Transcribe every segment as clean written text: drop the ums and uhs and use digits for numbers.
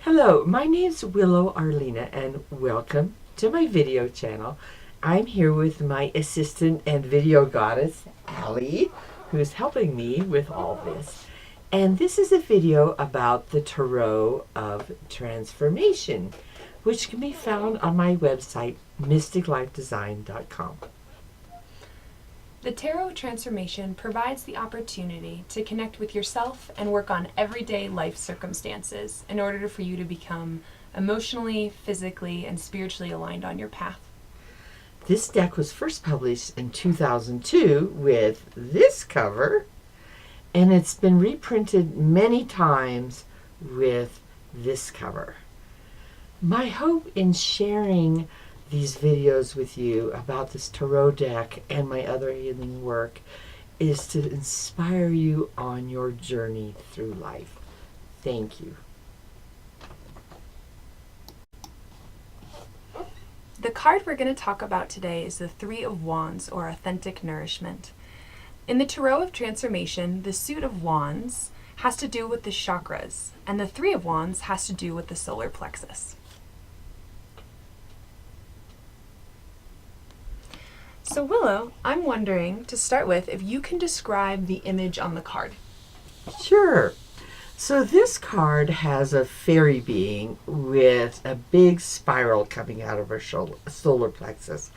Hello, my name's Willow Arlena and welcome to my video channel. I'm here with my assistant and video goddess, Allie, who is helping me with all this. And this is a video about the Tarot of Transformation, which can be found on my website, mysticlifedesign.com. The Tarot of Transformation provides the opportunity to connect with yourself and work on everyday life circumstances in order for you to become emotionally, physically, and spiritually aligned on your path. This deck was first published in 2002 with this cover, and it's been reprinted many times with this cover. My hope in sharing these videos with you about this tarot deck and my other healing work is to inspire you on your journey through life. Thank you. The card we're going to talk about today is the Three of Wands, or Authentic Nourishment. In the Tarot of Transformation, the suit of Wands has to do with the chakras, and the Three of Wands has to do with the solar plexus. So Willow, I'm wondering, to start with, if you can describe the image on the card. Sure. So this card has a fairy being with a big spiral coming out of her solar plexus.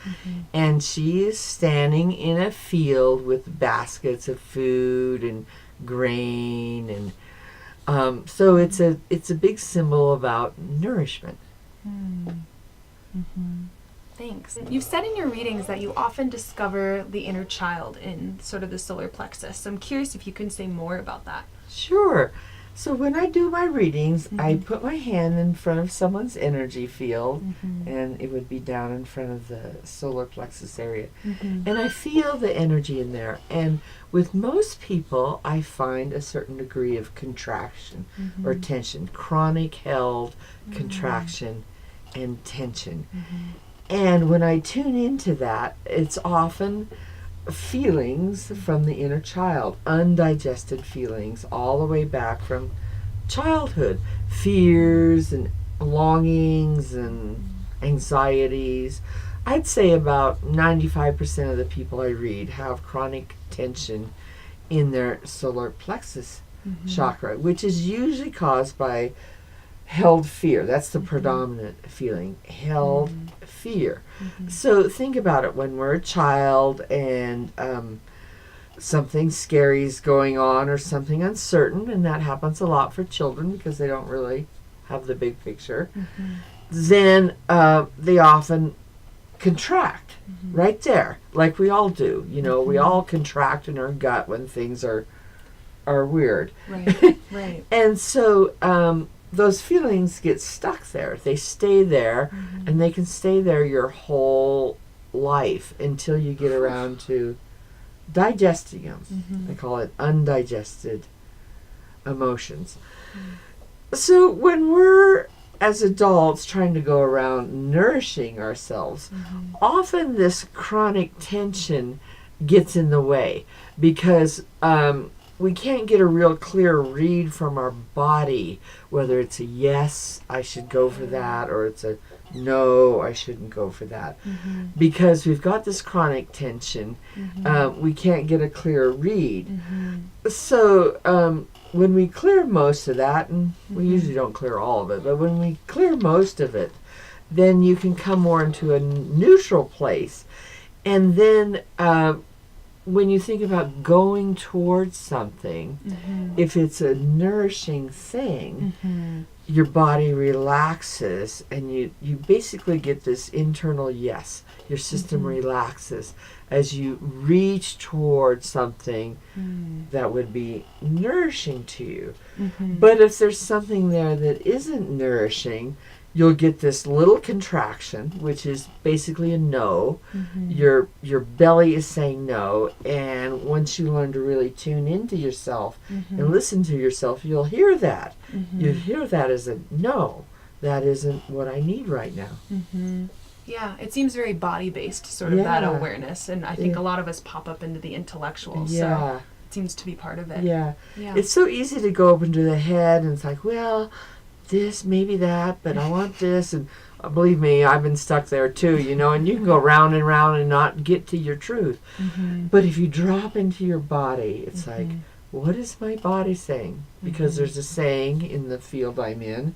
And she is standing in a field with baskets of food and grain. And so it's a big symbol about nourishment. Thanks. You've said in your readings that you often discover the inner child in sort of the solar plexus. So I'm curious if you can say more about that. Sure. So when I do my readings, I put my hand in front of someone's energy field, and it would be down in front of the solar plexus area. And I feel the energy in there. And with most people, I find a certain degree of contraction or tension, chronic held contraction and tension. And when I tune into that, it's often feelings from the inner child, undigested feelings all the way back from childhood, fears and longings and anxieties. I'd say about 95% of the people I read have chronic tension in their solar plexus chakra, which is usually caused by held fear. That's the predominant feeling, held fear. So think about it. When we're a child and something scary is going on or something uncertain, and that happens a lot for children because they don't really have the big picture, then they often contract right there, like we all do. You know, we all contract in our gut when things are weird. Right. And so those feelings get stuck there. They stay there, and they can stay there your whole life until you get around to digesting them. They call it undigested emotions. So when we're, as adults, trying to go around nourishing ourselves, often this chronic tension gets in the way because we can't get a real clear read from our body, whether it's a yes, I should go for that, or it's a no, I shouldn't go for that. Because we've got this chronic tension, we can't get a clear read. So when we clear most of that, and we usually don't clear all of it, but when we clear most of it, then you can come more into a neutral place. And then when you think about going towards something, if it's a nourishing thing, your body relaxes and you basically get this internal yes. Your system relaxes as you reach towards something that would be nourishing to you. But if there's something there that isn't nourishing, you'll get this little contraction, which is basically a no. Your belly is saying no, and once you learn to really tune into yourself and listen to yourself, you'll hear that. You hear that as a no. That isn't what I need right now. Yeah, it seems very body-based, sort of that awareness, and I think a lot of us pop up into the intellectual, so it seems to be part of it. It's so easy to go up into the head, and it's like, well, this, maybe that, but I want this. And believe me, I've been stuck there too, and you can go round and round and not get to your truth. But if you drop into your body, it's like, what is my body saying? Because there's a saying in the field I'm in,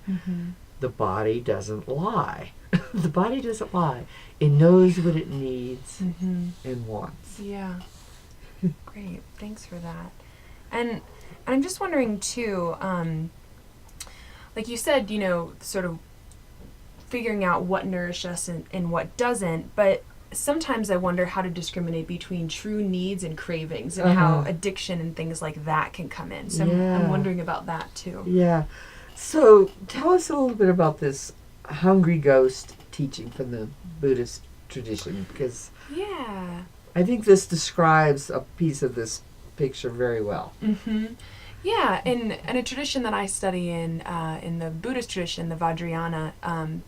the body doesn't lie. The body doesn't lie. It knows what it needs and wants. Yeah. Great. Thanks for that. And I'm just wondering too, like you said, sort of figuring out what nourishes us and what doesn't, but sometimes I wonder how to discriminate between true needs and cravings and how addiction and things like that can come in. So I'm wondering about that too. Yeah. So tell us a little bit about this hungry ghost teaching from the Buddhist tradition, because I think this describes a piece of this picture very well. Yeah, in a tradition that I study in the Buddhist tradition, the Vajrayana,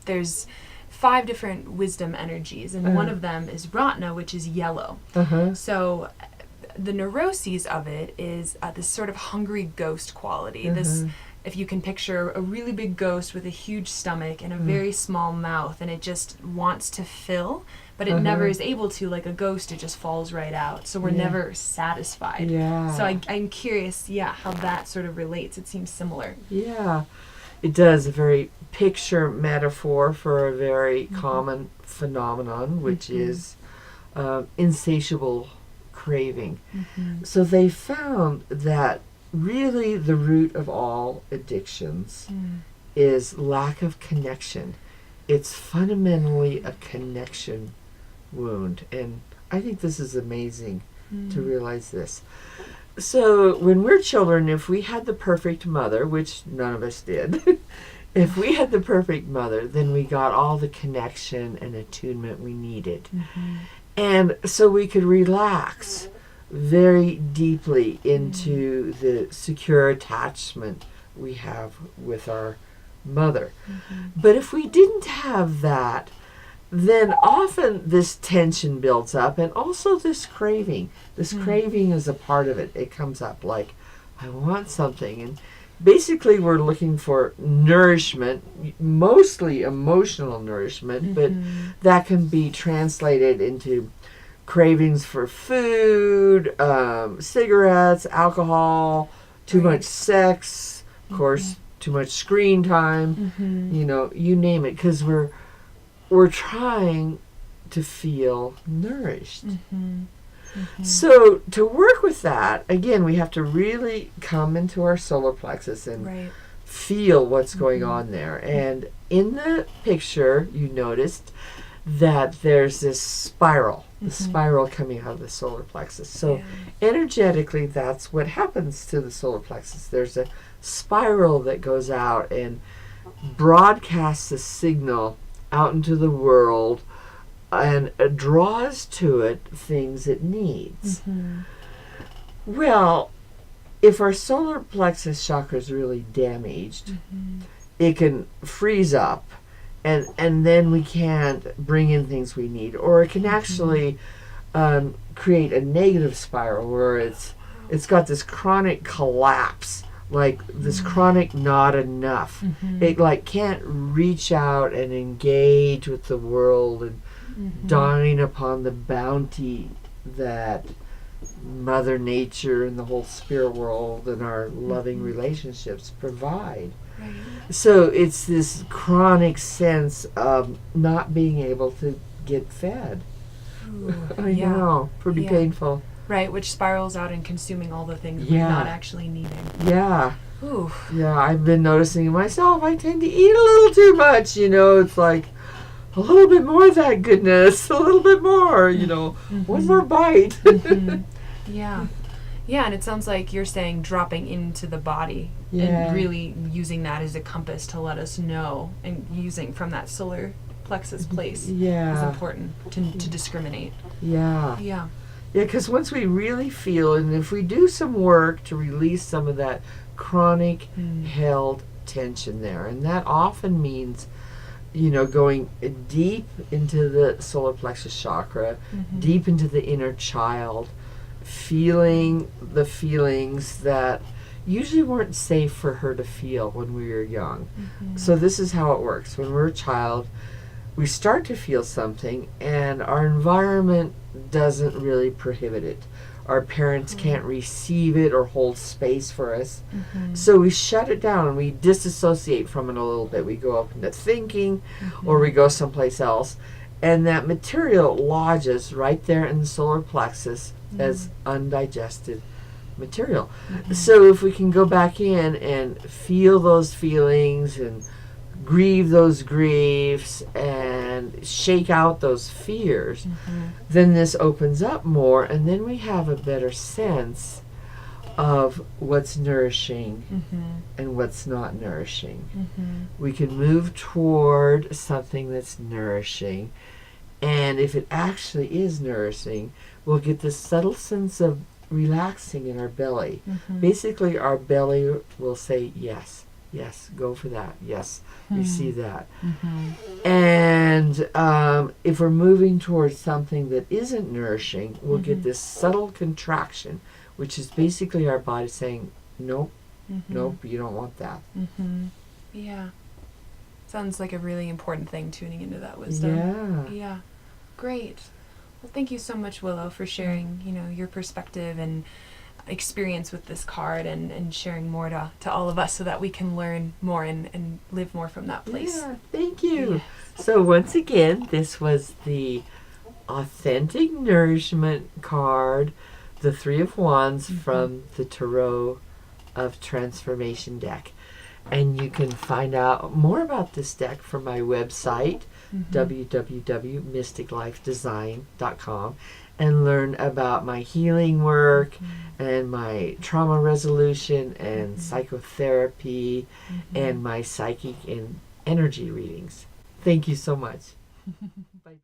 there's 5 different wisdom energies, and one of them is Ratna, which is yellow. So the neuroses of it is this sort of hungry ghost quality. This, if you can picture a really big ghost with a huge stomach and a very small mouth, and it just wants to fill, but it never is able to. Like a ghost, it just falls right out. So we're never satisfied. So I'm curious, how that sort of relates. It seems similar. Yeah, it does. A very picture metaphor for a very common phenomenon, which is insatiable craving. So they found that really the root of all addictions is lack of connection. It's fundamentally a connection wound. And I think this is amazing to realize this. So when we're children, if we had the perfect mother, which none of us did, if we had the perfect mother, then we got all the connection and attunement we needed. And so we could relax very deeply into the secure attachment we have with our mother. But if we didn't have that, then often this tension builds up, and also this craving. This craving is a part of it. It comes up like, I want something. And basically we're looking for nourishment, mostly emotional nourishment, but that can be translated into cravings for food, cigarettes, alcohol, too much sex, of course, too much screen time, you name it, because we're trying to feel nourished. So to work with that, again, we have to really come into our solar plexus and feel what's going on there. And in the picture, you noticed that there's this spiral, the spiral coming out of the solar plexus. So energetically, that's what happens to the solar plexus. There's a spiral that goes out and broadcasts a signal out into the world and draws to it things it needs. Well, if our solar plexus chakra is really damaged, it can freeze up, and then we can't bring in things we need, or it can actually create a negative spiral where it's got this chronic collapse, like this chronic not enough. It like can't reach out and engage with the world and dine upon the bounty that Mother Nature and the whole spirit world and our loving relationships provide. So it's this chronic sense of not being able to get fed. I know, pretty painful. Right, which spirals out and consuming all the things we're not actually needing. Ooh. Yeah, I've been noticing myself, I tend to eat a little too much, it's like a little bit more of that goodness, a little bit more, one more bite. Yeah, and it sounds like you're saying dropping into the body and really using that as a compass to let us know, and using from that solar plexus place is important to discriminate. Yeah, because once we really feel, and if we do some work to release some of that chronic held tension there, and that often means going deep into the solar plexus chakra, deep into the inner child, feeling the feelings that usually weren't safe for her to feel when we were young. So this is how it works. When we're a child, we start to feel something, and our environment doesn't really prohibit it. Our parents can't receive it or hold space for us. So we shut it down and we disassociate from it a little bit. We go up into thinking, or we go someplace else. And that material lodges right there in the solar plexus as undigested material. So if we can go back in and feel those feelings and grieve those griefs and shake out those fears, then this opens up more, and then we have a better sense of what's nourishing and what's not nourishing. We can move toward something that's nourishing, and if it actually is nourishing, we'll get this subtle sense of relaxing in our belly. Basically, our belly will say, yes, yes, go for that, yes, receive that. And if we're moving towards something that isn't nourishing, we'll get this subtle contraction, which is basically our body saying, nope, nope, you don't want that. Yeah. Sounds like a really important thing, tuning into that wisdom. Yeah. Great. Well, thank you so much, Willow, for sharing, your perspective and experience with this card, and sharing more to all of us so that we can learn more and live more from that place. Yeah, thank you. So once again, this was the Authentic Nourishment card, the Three of Wands from the Tarot of Transformation deck. And you can find out more about this deck from my website, www.mysticlifedesign.com, and learn about my healing work and my trauma resolution and psychotherapy and my psychic and energy readings. Thank you so much. Bye.